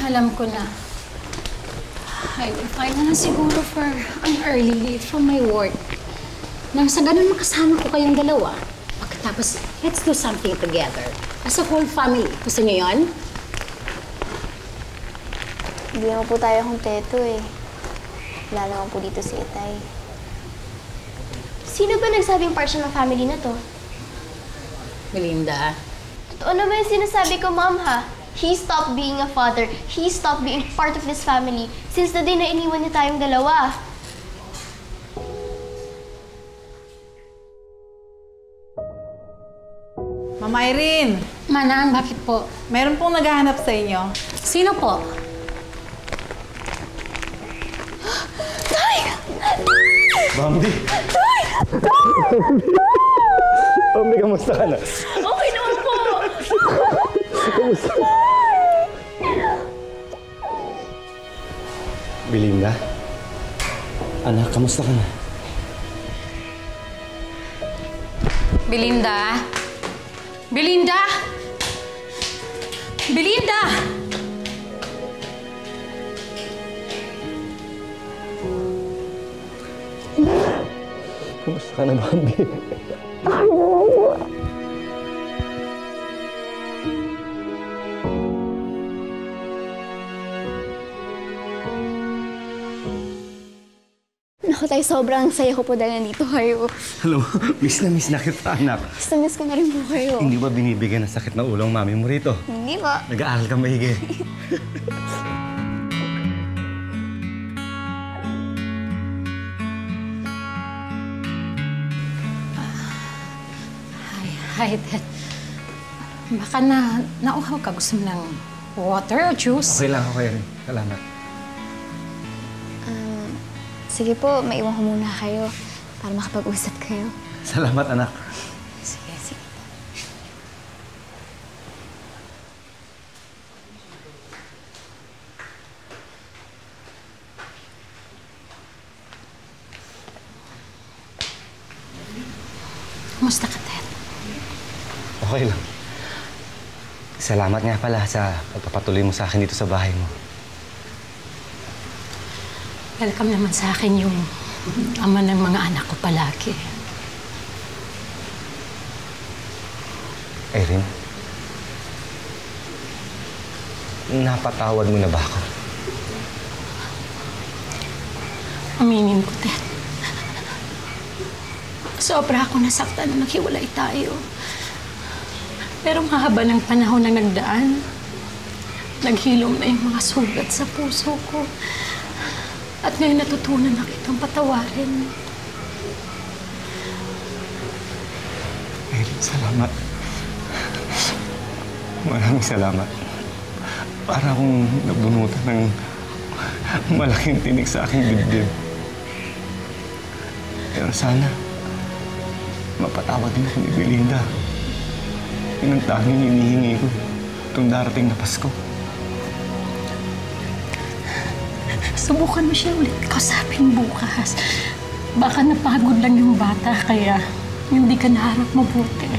Alam ko na. I will find na siguro for an early leave from my work. Nang sa ganun makasama ko kayong dalawa. Pagkatapos, let's do something together. As a whole family. Gusto niyo yun? Hindi naman po tayo kumpleto eh. Wala naman po dito si Itay. Sino ba nagsabing part siya ng family na to? Melinda. Totoo naman yung sinasabi ko, Ma'am, ha? He stopped being a father. He stopped being part of this family since the day na iniwan niya tayong dalawa. Mama Irene! Manang, bakit po? Meron pong naghahanap sa inyo. Sino po? Bambi! Bambi, kamusta ka na? Okay naman po! Kamusta? Belinda? Anak, kamusta ka na? Belinda? Belinda? Belinda! Kamusta ka na, Bambi? Naku tayo, sobrang saya ko po dahil nandito kayo. Alam mo, miss na kita, anak. Miss ko na rin po kayo. Hindi ba binibigyan ng sakit na ulo ang mami mo rito? Hindi po. Nag-aaral ka maigi. Hi, Dad. Baka nauhaw ka. Gusto mo ng water or juice? Okay lang, okay rin. Salamat. Sige po, maiwan ko muna kayo para makapag-usap kayo. Salamat, anak. Sige, sige. Kumusta ka, Dad? Okay lang. Salamat nga pala sa pagpapatuloy mo sa akin dito sa bahay mo. Welcome naman sa akin yung ama ng mga anak ko palagi. Irene, napatawad mo na ba ako? Aminin ko, Dad. Sobra ako nasaktan na naghiwalay tayo. Pero mahaba ng panahon na nagdaan, naghilom na yung mga sugat sa puso ko. At ngayon natutunan na kitang patawarin. Irene, salamat. Maraming salamat. Para akong nabunutan ng malaking tinik sa aking dibdib. Pero sana, mapatawad din ako ni Belinda. Yun ang tanging hinihingi ko itong darating na Pasko. Subukan mo siya ulit kausapin bukas. Baka napagod lang yung bata, kaya hindi ka naharap mabuti.